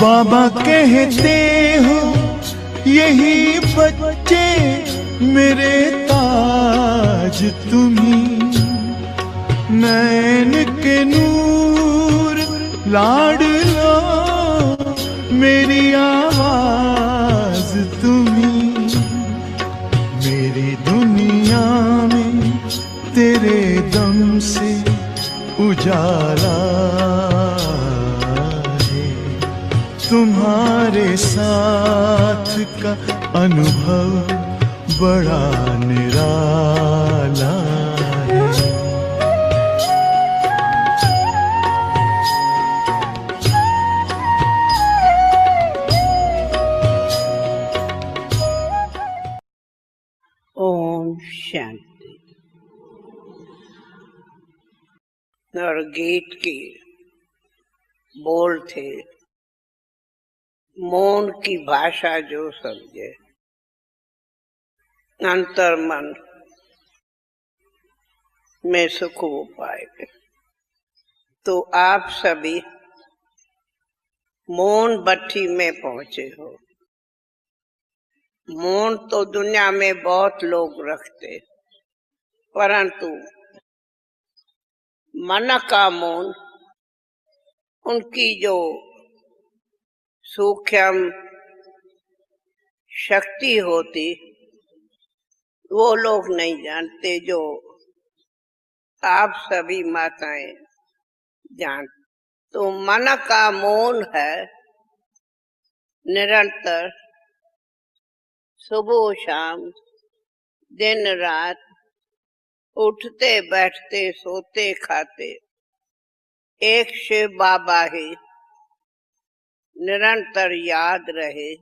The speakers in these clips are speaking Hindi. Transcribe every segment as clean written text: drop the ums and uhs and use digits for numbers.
बाबा कहते हो यही बच्चे मेरे ताज तुम्ही, नैन के नूर लाडलो मेरी आवाज तुम्ही, मेरी दुनिया में तेरे दम से उजाला है, तुम्हारे साथ का अनुभव बड़ा निराला है। ओम शांति। और गीत की बोल थे, मौन की भाषा जो समझे अंतर मन में सुख हो पाएगा। तो आप सभी मौन भट्टी में पहुंचे हो। मौन तो दुनिया में बहुत लोग रखते, परंतु मन का मौन, उनकी जो सूक्ष्म शक्ति होती वो लोग नहीं जानते, जो आप सभी माताएं जानते। तो मन का मौन है निरंतर, सुबह शाम दिन रात, उठते बैठते सोते खाते एक शिव बाबा ही निरंतर याद रहे,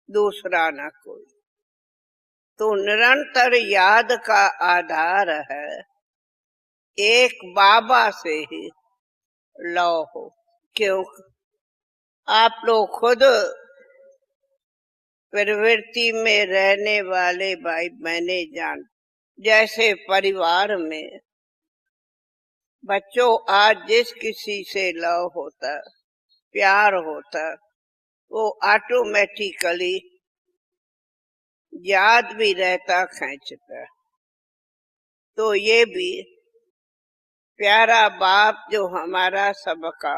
दूसरा न कोई। तो निरंतर याद का आधार है एक बाबा से ही लौ हो। क्यों? आप लोग खुद प्रवृत्ति में रहने वाले भाई बहने जान, जैसे परिवार में बच्चों आज जिस किसी से लव होता, प्यार होता, वो ऑटोमेटिकली याद भी रहता, खींचता। तो ये भी प्यारा बाप जो हमारा सबका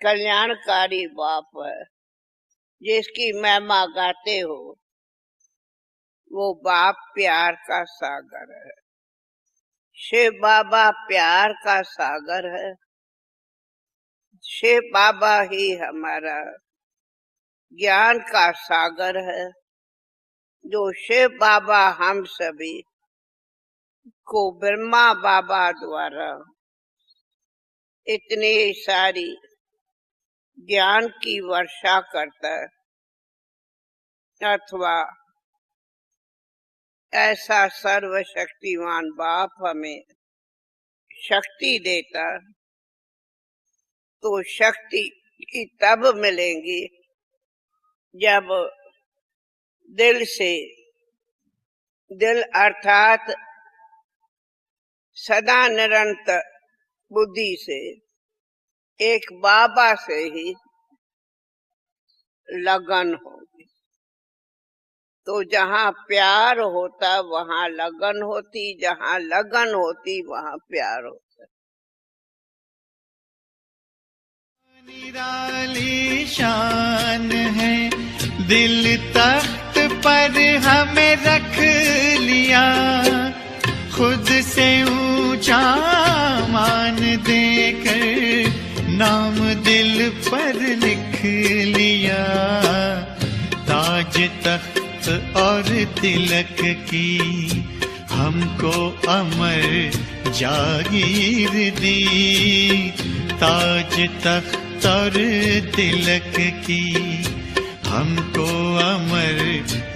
कल्याणकारी बाप है, जिसकी महिमा गाते हो, वो बाप प्यार का सागर है। शिव बाबा प्यार का सागर है। शिव बाबा ही हमारा ज्ञान का सागर है। जो शिव बाबा हम सभी को ब्रह्मा बाबा द्वारा इतनी सारी ज्ञान की वर्षा करता है, अथवा ऐसा सर्वशक्तिमान बाप हमें शक्ति देता, तो शक्ति तब मिलेंगी जब दिल से, दिल अर्थात सदा निरंतर बुद्धि से एक बाबा से ही लगन होगी। तो जहाँ प्यार होता वहाँ लगन होती, जहाँ लगन होती वहाँ प्यार होता। निराली शान है, दिल तख्त पर हमें रख लिया, खुद से ऊंचा मान देकर नाम दिल पर लिख लिया। ताज तख्त और तिलक की हमको अमर जागीर दी, ताज तख्त और तिलक की हमको अमर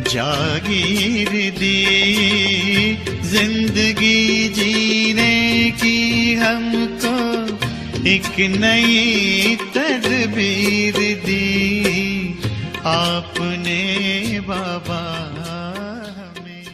जागीर दी, जिंदगी जीने की हमको एक नई तदबीर दी, आपने बाबा हमें।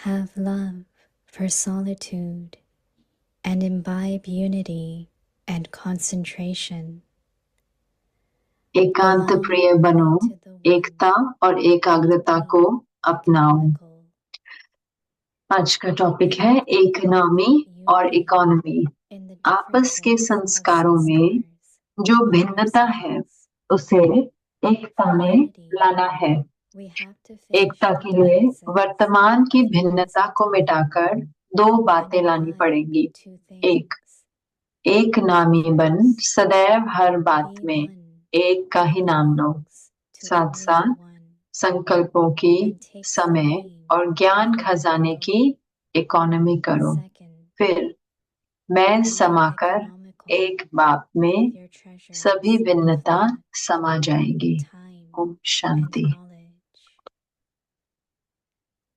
have love for solitude and imbibe unity and concentration. एकांत प्रिय बनो, एकता और एकाग्रता को अपनाओ। आज का टॉपिक है इकोनॉमी और इकोनॉमी। आपस के संस्कारों में जो भिन्नता है उसे एकता में लाना है। एकता के लिए वर्तमान की भिन्नता को मिटाकर दो बातें लानी पड़ेंगी। एक नामी बन सदैव हर बात में एक का ही नाम लो। साथ साथ संकल्पों की, समय और ज्ञान खजाने की इकोनॉमी करो। फिर मैं समाकर एक बाप में सभी भिन्नता समा जाएगी। Om Shanti.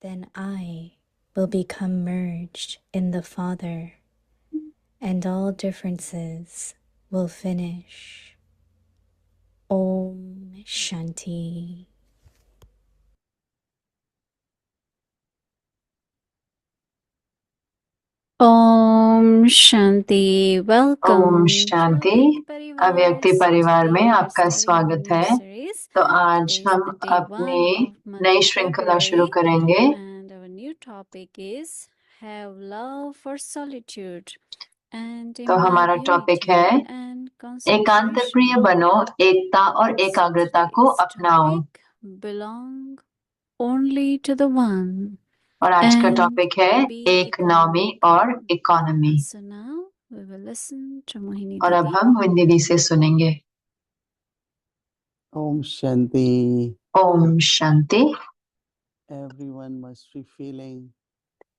Then I will become merged in the Father, and all differences will finish. Om Shanti. Om Shanti. Welcome Om Shanti. अव्यक्ति परिवार में आपका स्वागत है। तो आज हम अपने नई श्रृंखला शुरू करेंगे। And our new topic is have love for solitude and तो हमारा imbibe टॉपिक unity है and एकांत प्रिय concentration. बनो, एकता और एकाग्रता को अपनाओ। Topic belong only to the one. और आज का and टॉपिक है be इकोनॉमी और economical. Economy. So now we will listen to Mohini और अब Didi. हम विंदी से सुनेंगे। Om Shanti. Om Shanti. Everyone must be feeling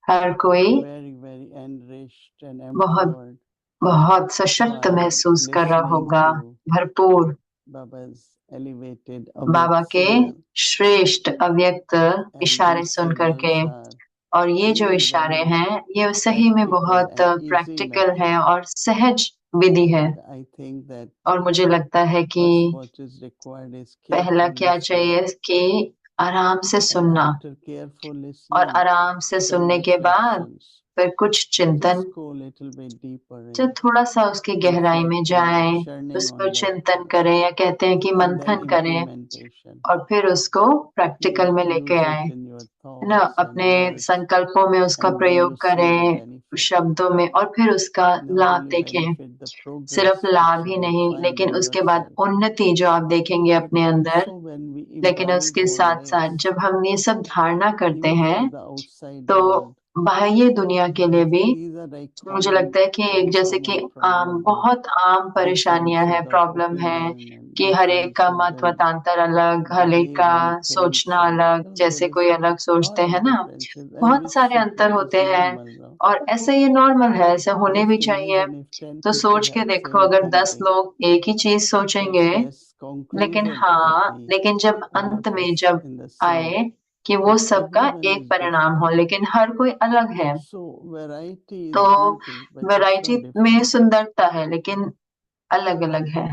हर कोई very, very enriched and बहुत empowered बहुत सशक्त by महसूस कर रहा listening होगा, to भरपूर Baba's elevated बाबा Avyakt के signal. श्रेष्ठ अव्यक्त And इशारे these सुन करके। signals are और ये जो really इशारे very हैं ये सही में practical बहुत and easy प्रैक्टिकल method. है और सहज विधि है। And I think that और मुझे लगता है कि first what is required is पहला careful क्या listening. चाहिए कि आराम से And सुनना, after careful और listening, आराम से some सुनने के बाद reflections. फिर कुछ चिंतन, Just go a little bit deeper जो in थोड़ा सा उसकी गहराई में reflecting, जाएं, churning उस on पर that चिंतन thought, करें या कहते हैं कि and then मंथन करें implementation. और फिर उसको प्रैक्टिकल में लेके Use आए, it in your है ना। thoughts and अपने words, संकल्पों में उसका and then प्रयोग you see the करें, benefit. शब्दों में, और फिर उसका Not लाभ only देखें। benefit, the सिर्फ progress लाभ which ही you will नहीं, find लेकिन in उसके बाद yourself. उन्नति जो आप देखेंगे But अपने अंदर। also when we लेकिन imbibe उसके all साथ साथ this, जब हम ये सब धारणा करते even हैं for the outside तो world, बाह्य दुनिया के लिए भी these are like मुझे common, लगता है कि एक very जैसे कि common problem of बहुत आम परेशानियां differences है, of प्रॉब्लम है opinion and कि हर एक का differences मत in मतांतर अलग, the हर एक way का one thinks, सोचना and अलग, well, जैसे there is कोई अलग सोचते lot हैं of ना। differences, and बहुत which सारे should, अंतर which होते is हैं normal now. और ऐसे ये नॉर्मल है, ऐसे होने भी Just चाहिए। imagine if 10 तो people सोच के have देखो, same अगर 10 thinking, लोग एक ही चीज सोचेंगे, its best लेकिन conclusion would हाँ, be लेकिन जब all अंत of में us जब in the same. आए कि वो But सबका everyone एक is परिणाम हो, different. लेकिन हर कोई अलग है। So variety तो is beauty, but it's variety not में different. सुंदरता है, लेकिन अलग अलग है,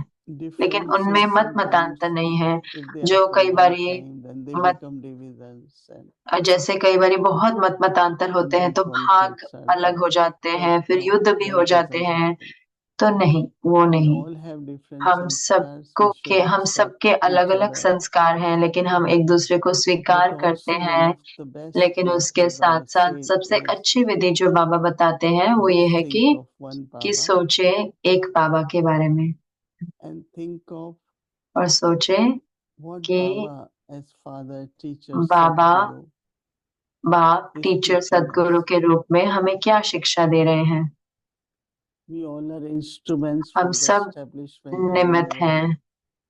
लेकिन उनमें Differences मत sometimes, मतांतर नहीं है। if they are जो for कई long बारी time, then they मत become divisions and जैसे कई बारी बहुत मत मतांतर होते हैं then तो भाग conflicts are अलग there. हो जाते But हैं, फिर no, युद्ध भी हो that जाते doesn't हैं। happen. तो नहीं, वो We नहीं। all have different sanskars. We should हम सबके accept अलग each अलग other, संस्कार हैं, लेकिन हम एक दूसरे को but स्वीकार करते also one हैं। of the best लेकिन उसके method साथ Baba साथ said सबसे is अच्छी विधि जो बाबा बताते हैं वो ये just है think of one कि Baba सोचे एक बाबा के बारे में, and think of और सोचे what कि Baba as father, teacher, बाबा Sadguru बाप, is टीचर, teaching सदगुरु us. के रूप में हमें क्या शिक्षा दे रहे हैं। We all are instruments हम for the सब establishment of new निमित्त world. हैं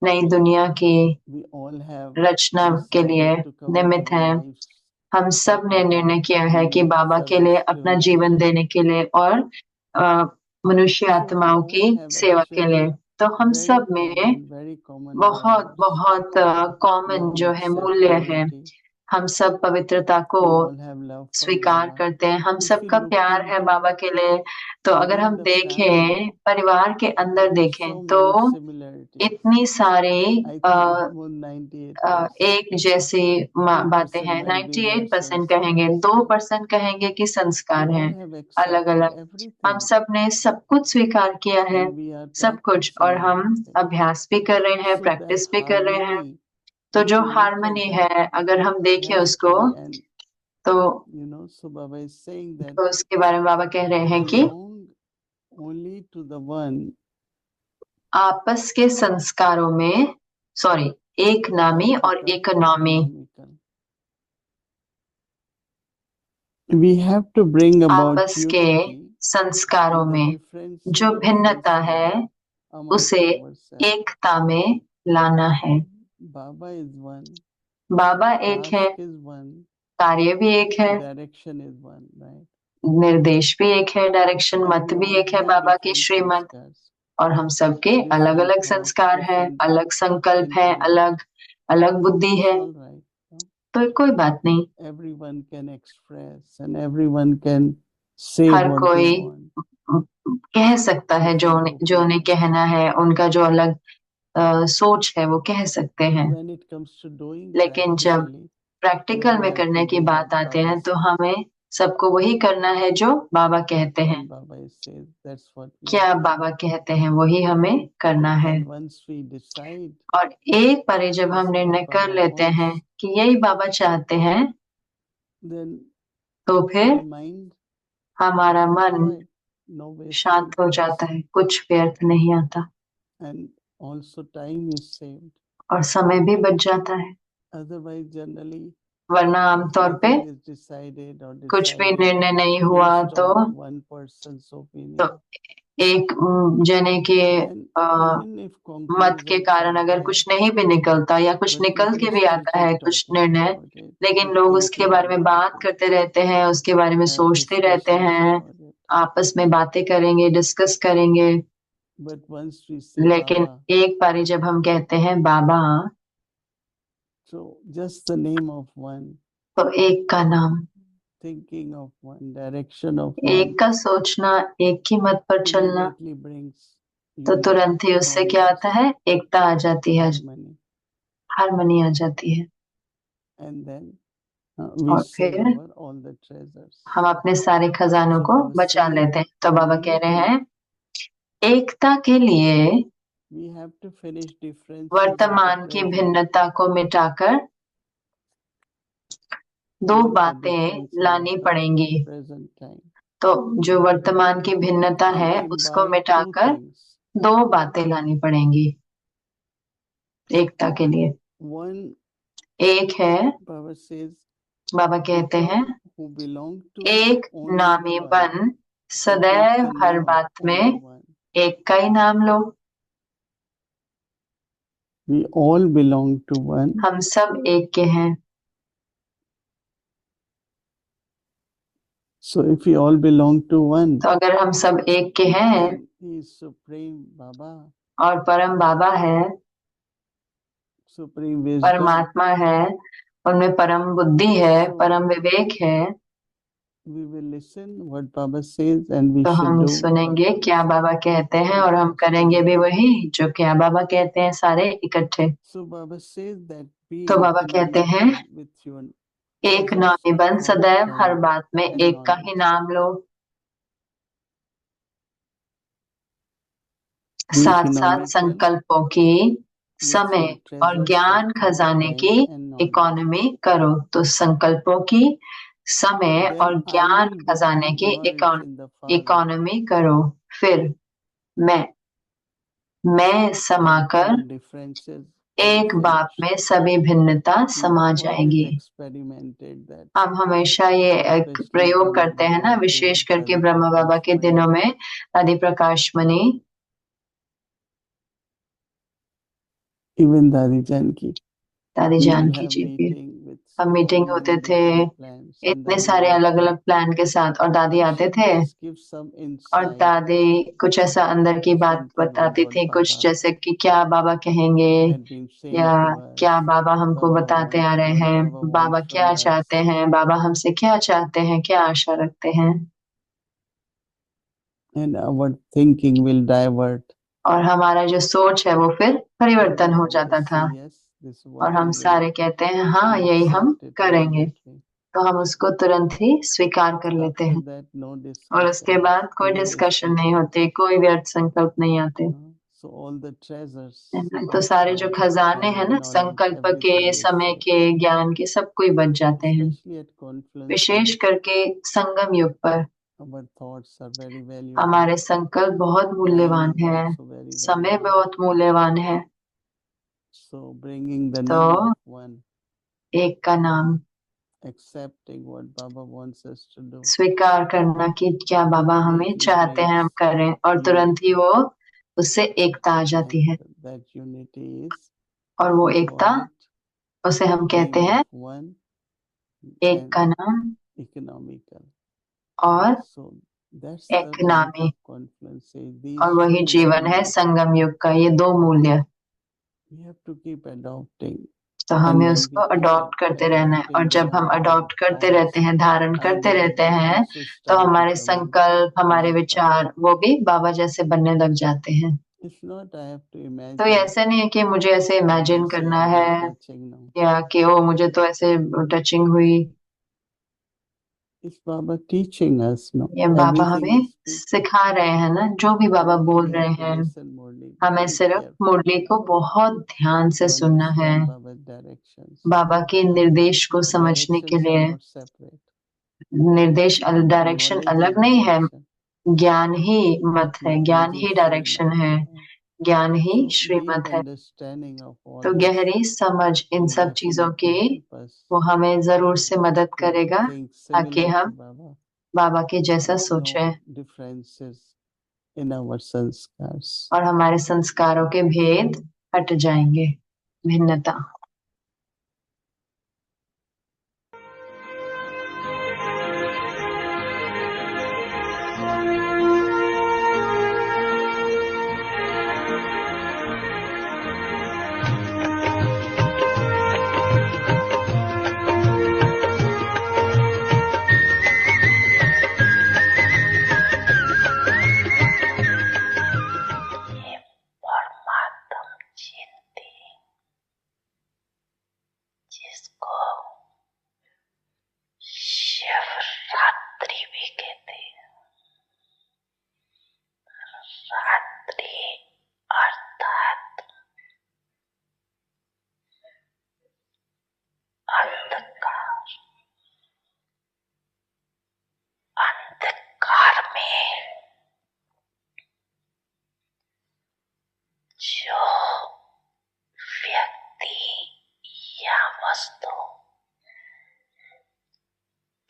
नई दुनिया की We all have रचना के लिए, decided to commit निमित्त our हैं। lives हम for सब ने Baba निर्णय किया है and कि make बाबा के लिए service to अपना humanity. जीवन देने के लिए और मनुष्य So we आत्माओं all की have सेवा के लिए। actually तो हम very सब में common बहुत values. बहुत कॉमन One जो is है, मूल्य है। secularity, हम सब पवित्रता को We all have love for स्वीकार Baba. करते हैं, हम If सबका you प्यार look है into बाबा के लिए। तो अगर हम within the देखें, family, परिवार के अंदर there are देखें so तो many similarities. इतनी सारी I think almost 98%. एक जैसी 2% बातें हैं। might be their 98% कहेंगे, sanskars. 2% कहेंगे कि We संस्कार all हैं have अलग accepted अलग। हम everything सब ने सब कुछ स्वीकार किया है, and we are सब कुछ, और practicing हम everything. अभ्यास भी कर रहे हैं, So that प्रैक्टिस भी कर रहे हैं। harmony, तो if जो you look at harmony that, है, अगर हम देखें has to उसको, be, and तो so Baba is saying that उसके बारे में बाबा कह रहे हैं कि belong only to the one आपस के संस्कारों में, सॉरी, एक नामी और ethical, economy, economical. We have to bring about आपस के unity संस्कारों in the में differences जो of भिन्नता है sanskar amongst उसे ourselves. एकता में लाना है। Baba is one, बाबा एक है, task is one, कार्य भी एक है, direction is one, right? निर्देश भी एक है, डायरेक्शन And मत we भी all एक है, have बाबा की different श्रीमत, sanskars, और हम सबके अलग different अलग thoughts, संस्कार हैं, different अलग संकल्प है, intellect. अलग अलग बुद्धि It's है। all right. No? तो कोई बात नहीं, Everyone can express and everyone can say her what they कोई want. कह सकता है It's जो their जो उन्हें opinions. कहना है, उनका जो अलग सोच है वो कह सकते But हैं। when it comes to doing लेकिन जब practically, we प्रैक्टिकल all में have करने to की do बात what आते Baba हैं तो says. हमें सबको वही करना है जो बाबा कहते हैं। And Baba says that's what we क्या have to बाबा do. कहते हैं वही हमें करना है। And once we decide और एक बार जब हम this is निर्णय what कर Baba लेते हैं wants, कि यही बाबा चाहते हैं, then तो फिर our mind हमारा becomes मन quiet, no wasting शांत हो thoughts, जाता है, कुछ व्यर्थ नहीं आता, and also time is saved. और समय भी बच जाता है। Otherwise, generally, वरना if आमतौर पे nothing is decided or कुछ भी decided निर्णय नहीं हुआ based तो on one person's opinion, एक जने के and अ, even if मत के conclusions कारण are अगर there, कुछ नहीं भी निकलता या कुछ but निकल people के भी still आता है keep कुछ talking निर्णय, about it, लेकिन keep लोग उसके thinking बारे में about बात it, करते रहते हैं, उसके बारे में have सोचते रहते discussions हैं, about it. आपस में बातें करेंगे, डिस्कस करेंगे। But once we say लेकिन Baba, एक बारी जब हम कहते हैं बाबा, so just the name of one, तो एक का नाम, thinking of one, direction of one, एक का सोचना, एक की मत पर चलना, immediately brings तो unity, तुरंत ही उससे क्या आता oneness, है, एकता आ जाती है, harmony, हार्मनी आ जाती है। and then we और save फिर our all the treasures. हम अपने सारे खजानों So को Baba बचा saying लेते हैं। तो for बाबा कह रहे unity, हैं, एकता के लिए we have to finish differences of the वर्तमान की present, भिन्नता को मिटाकर दो finish the बातें differences लानी of the पड़ेंगी। present time, तो जो वर्तमान की भिन्नता and है उसको imbibe two मिटाकर things. दो बातें लानी पड़ेंगी एकता के लिए। One, एक है, Baba says, बाबा कहते हैं, become who belong to एक only the नामी one, बन, and take सदैव the हर name of बात only में one. एक का ही नाम लो। We all belong to one, हम सब एक के हैं। so if we all belong to one, तो अगर हम सब एक के हैं then he is supreme Baba, और परम बाबा है, supreme wisdom. परमात्मा है, उनमें परम बुद्धि है, So परम विवेक है, we will listen what Baba says, and we तो should हम do what सुनेंगे Baba क्या says. बाबा कहते हैं और हम Because करेंगे भी together. वही जो क्या बाबा कहते हैं, सारे इकट्ठे। So Baba says that be तो बाबा कहते हैं, economical with your एक efforts नामी at बन, all सदैव हर time बात में and एक का ही knowledge. नाम लो। Be साथ साथ economical संकल्पों की, with समय your और treasures ज्ञान of खजाने time की and knowledge. इकोनॉमी करो। तो संकल्पों की, समय Then और I ज्ञान will खजाने become की merged in the Father. Economy करो। फिर मैं समाकर all differences will एक बाप finish. में सभी भिन्नता We समा always जाएंगी। experimented that, हम हमेशा ये एक especially प्रयोग Brahma करते हैं ना, Baba विशेष days, करके Adi ब्रह्मा बाबा Prakash के Mani. दिनों में, आदि प्रकाश मणि, Even Dadi Janki, दादी we will जानकी have जी भी, meeting with हम मीटिंग so होते many थे different plans, and इतने Dadi सारे was अलग there. अलग प्लान के साथ, और दादी And आते she थे just gives some और insight, दादी कुछ ऐसा अंदर की बात something बताती what थी, कुछ Baba जैसे कि क्या बाबा कहेंगे had been या saying to क्या us, बाबा what हमको Baba बताते आ wants, रहे what हैं, Baba बाबा wants क्या from चाहते us. हैं, बाबा हमसे क्या चाहते हैं, क्या आशा रखते हैं, And our thinking will divert. और हमारा जो सोच है वो फिर And परिवर्तन we हो will जाता just say, था yes, this is और what हम we सारे will, कहते हैं हाँ we यही हम accept it करेंगे, immediately. तो हम उसको तुरंत ही स्वीकार कर लेते After हैं that, no और उसके discussion, बाद कोई no डिस्कशन नहीं disputes. होती, कोई व्यर्थ संकल्प नहीं आते। So all the treasures तो of सारे जो खजाने हैं time, ना, knowledge, संकल्प के, everything is समय saved. के, ज्ञान के, सब कोई बच जाते हैं। Especially at विशेष confluences, करके संगम युग पर our thoughts are very valuable. हमारे संकल्प बहुत Time मूल्यवान is है, also very समय valuable. बहुत मूल्यवान है। So bringing the तो name of one, एक का नाम accepting what Baba wants us to do, स्वीकार करना कि क्या बाबा हमें immediately चाहते हैं हम brings करें, और तुरंत ही वो उससे एकता आ जाती है, and that unity is, और वो we एकता, call it उसे हम कहते name हैं of one एक and का नाम economical. और So that's एक the life नामी, of confluence. और These वही two जीवन है values संगम युग का, ये दो मूल्य। we have to keep adopting. तो And हमें when उसको we keep अडॉप्ट करते रहना है, और adopting, जब then हम our अडॉप्ट करते रहते thoughts, हैं, धारण करते रहते ideas हैं, also तो start हमारे becoming संकल्प, हमारे like विचार Baba. वो भी बाबा जैसे बनने लग जाते हैं। It's not I have to तो imagine ऐसे नहीं है कि मुझे ऐसे and then इमेजिन say करना I है got touching now. या कि ओ मुझे तो ऐसे टचिंग हुई, It's Baba teaching us now. या बाबा Everything हमें is speaking. सिखा रहे हैं ना, जो भी बाबा बोल We रहे have to हैं, listen Murli हमें very सिर्फ carefully मुरली को बहुत ध्यान से to सुनना है, understand Baba's directions. बाबा के निर्देश को समझने के Directions are लिए। not separate. निर्देश डायरेक्शन Knowledge अलग is नहीं है, direction, ज्ञान ही मत but है, knowledge ज्ञान is ही डायरेक्शन Srimad. है, ज्ञान ही So श्रीमत deep है। understanding of all तो this गहरी समझ इन will सब चीजों की definitely help us वो हमें जरूर से मदद to करेगा, think ताकि similar to हम Baba बाबा के जैसा and सोचें no differences in our sanskars. और हमारे संस्कारों के भेद हट जाएंगे, भिन्नता।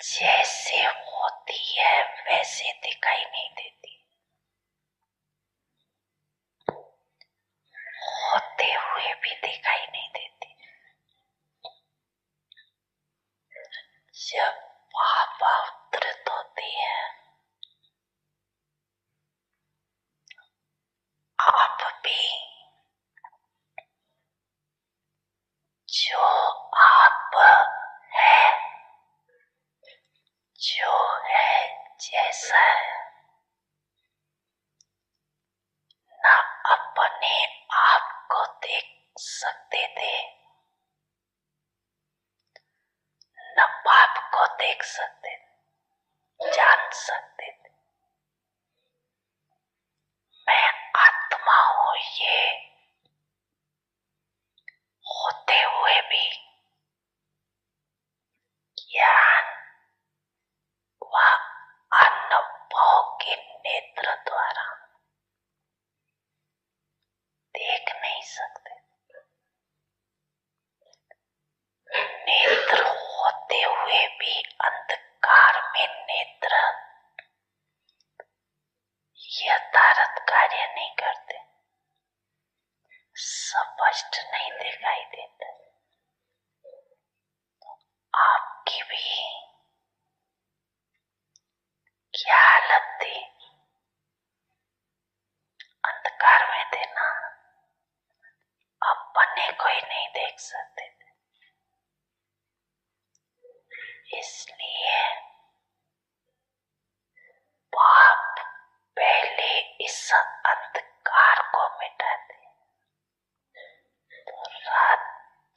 जैसे होती है वैसे दिखाई नहीं देती, होते हुए भी दिखाई नहीं देती। जब बाबा उतरत होती है, आप भी जो आप है, जो है जैसा है, ना अपने आप को देख सकते थे, न बाप को देख सकते थे, जान सकते थे। मैं आत्मा हूं, ये होते हुए भी ज्ञान व अनुभव के नेत्र द्वारा देख नहीं सकते। नेत्र होते हुए भी अंधकार में नेत्र यथार्थ कार्य नहीं करते, स्पष्ट नहीं दिखाई देते। आपकी भी क्या हालत थी? अंधकार में थे ना, अपने कोई नहीं देख सकते थे, इसलिए बाप पहले इस अंधकार को मिटाते। तो रात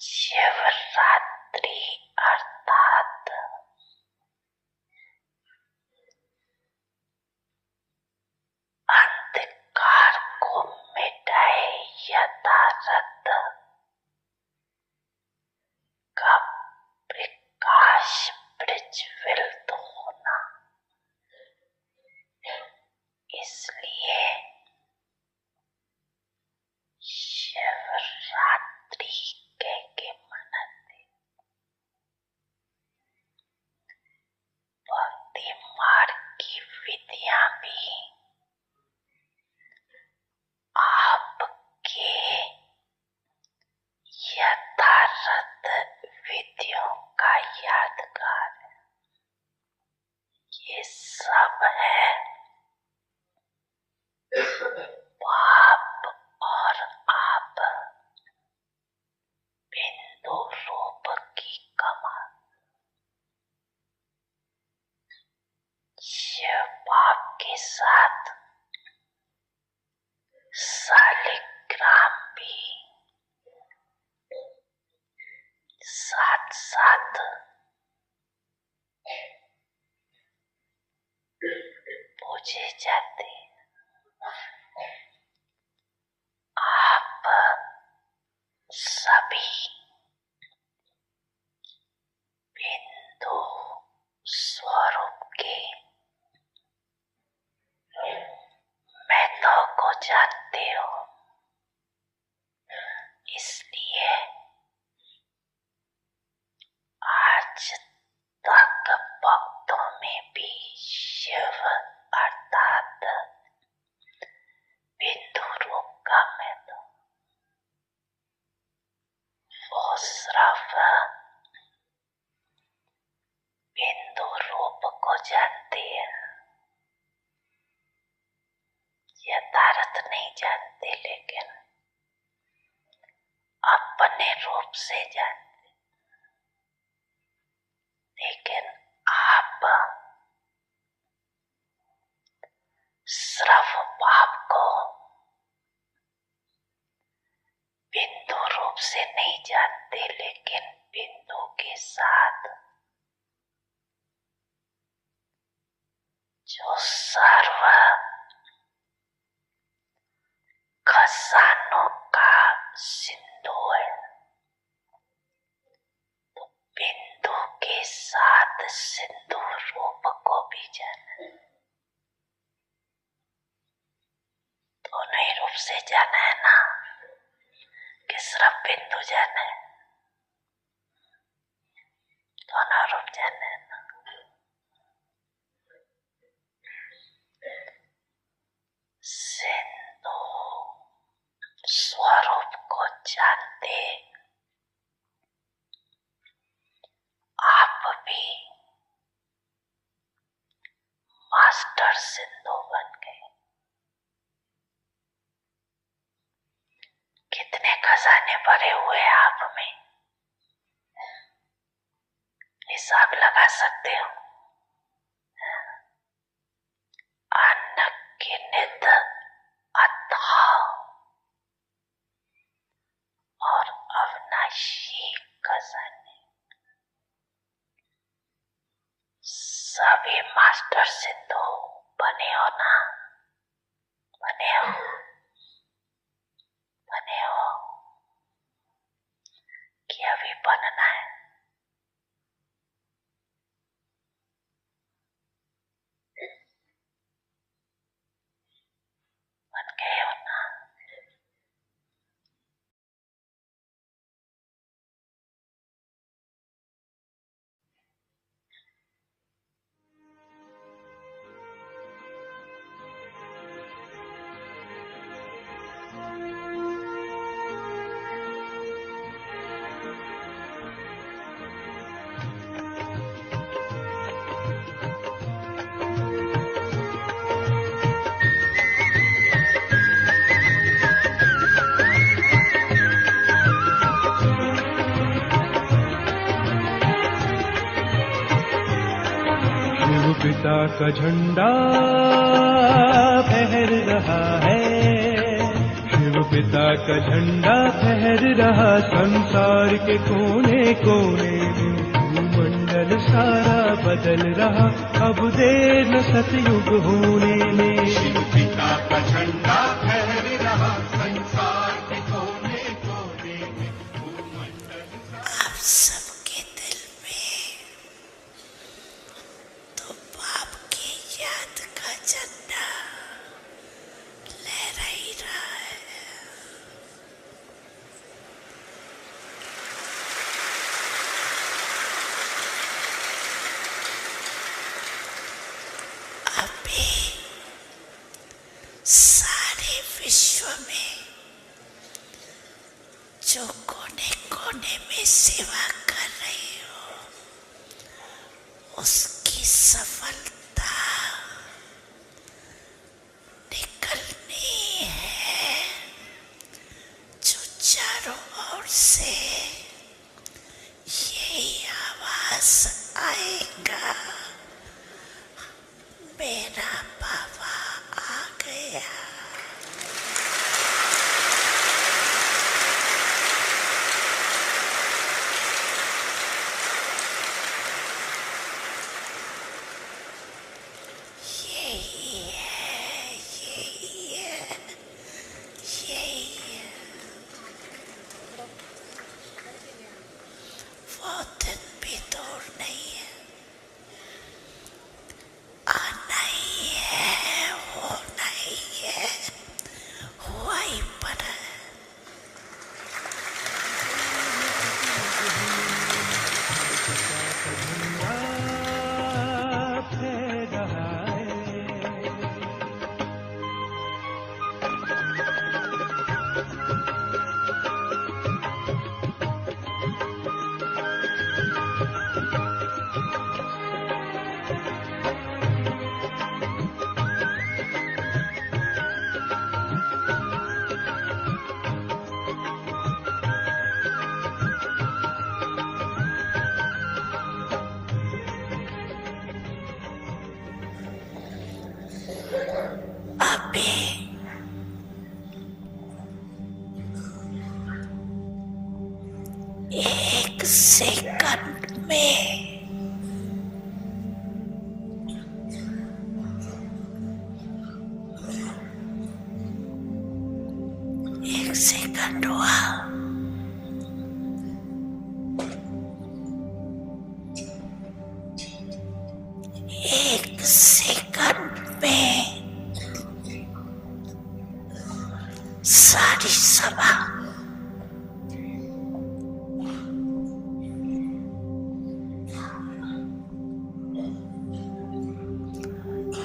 शिवरात्रि अर्थात अंधकार को मिटाए यथार्थ का प्रकाश प्रज्वलित होना। इसलिए शिवरात्रि कह के मनाते। भक्ति मार्ग की विधियां भी आपके यथार्थ विधियों का यादगार है। ये सब है बाप और आप बिंदु रूप की कमाल। शिव बाप के साथ शालिग्राम भी साथ साथ पूजे जाते। आप सभी बिंदु स्वरूप के महत्व को जानते हो, इसलिए आज तक भक्तों में भी शिव अर्थात बिंदु रूप का महत्व वो सिर्फ बिंदु रूप को जानते हैं, यथार्थ नहीं जानते, लेकिन अपने रूप से जानते। लेकिन आप सिर्फ बाप को बिंदु रूप से नहीं जानते, लेकिन बिंदु के साथ जो सर्व खजानों का सिंधु है, तो बिंदु के साथ सिंधु रूप को भी जाना। दोनों ही रूप से जाना है ना, कि सिर्फ बिंदु जाना है? दोनों रूप जाना है ना। सिंधु स्वरूप को जानते आप भी मास्टर सिंधु बन गए। कितने खजाने भरे हुए आप में, हिसाब लगा सकते हो। अनगिनत अथाह और अविनाशी खजाने, सभी मास्टर सिंधु बने हो ना? बने हो? बने हो कि अभी बनना है? बन गए हो ना? शिव पिता का झंडा फहर रहा है, शिव पिता का झंडा फहर रहा संसार के कोने कोने में, भूमंडल सारा बदल रहा अब देर न सतयुग होने में। शिव पिता का झंडा फहर रहा संसार के कोने कोने में, भूमंडल आप सबके दिल में तो बाप की याद का झंडा लहरा ही रहा है। अभी सारे विश्व में जो कोने कोने में सेवा कर रही हो, उसकी सफलता निकलनी है, जो चारों ओर से यही आवाज आएगा, मेरा बाबा आ गया। यही है, यही है, यही है। वो दिन भी दूर नहीं है, आना ही है, होना ही है, हुआ ही पड़ा है। फहर रहा है, अभी एक सेकंड में एक सेकंड हुआ, एक सेकंड में सारी सभा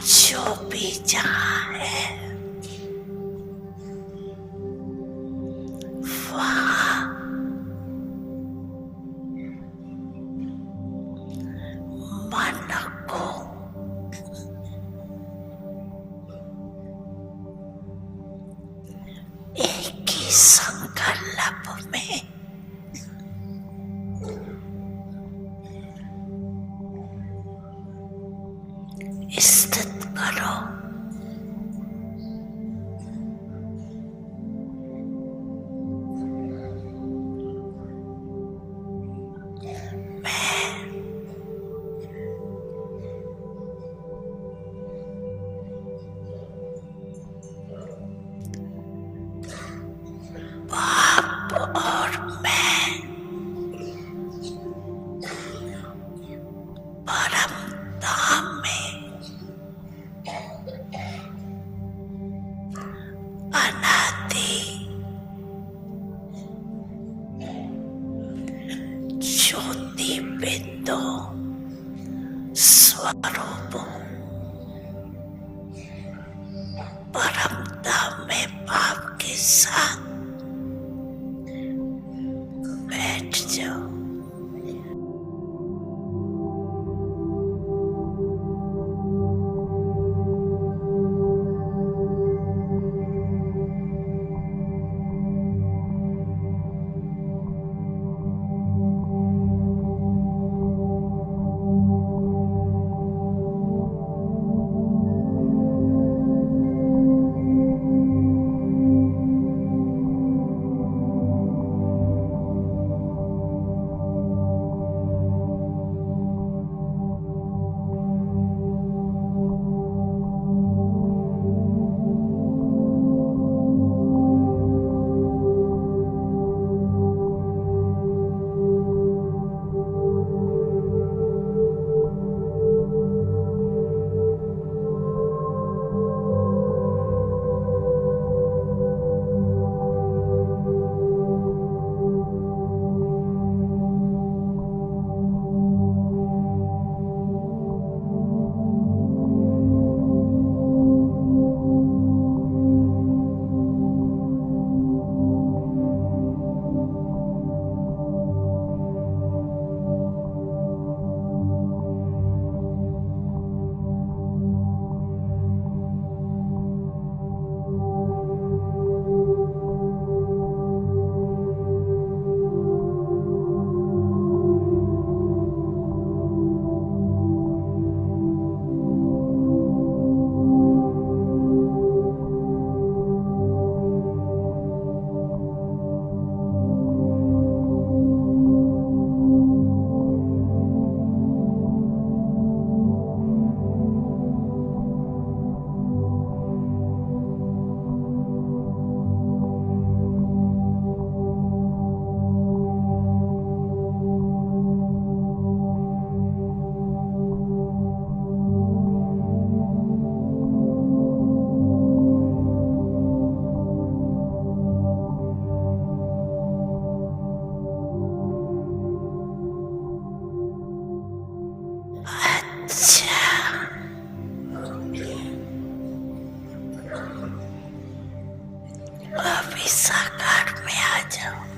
जो भी जहां है वहां मन को एक ही संकल्प में स्थित करो। बाप और मैं परम धाम में अनादि ज्योति बिंदु स्वरूप परम धाम में बाप के साथ बैठ जाओ। अभी साकार में आ जाओ।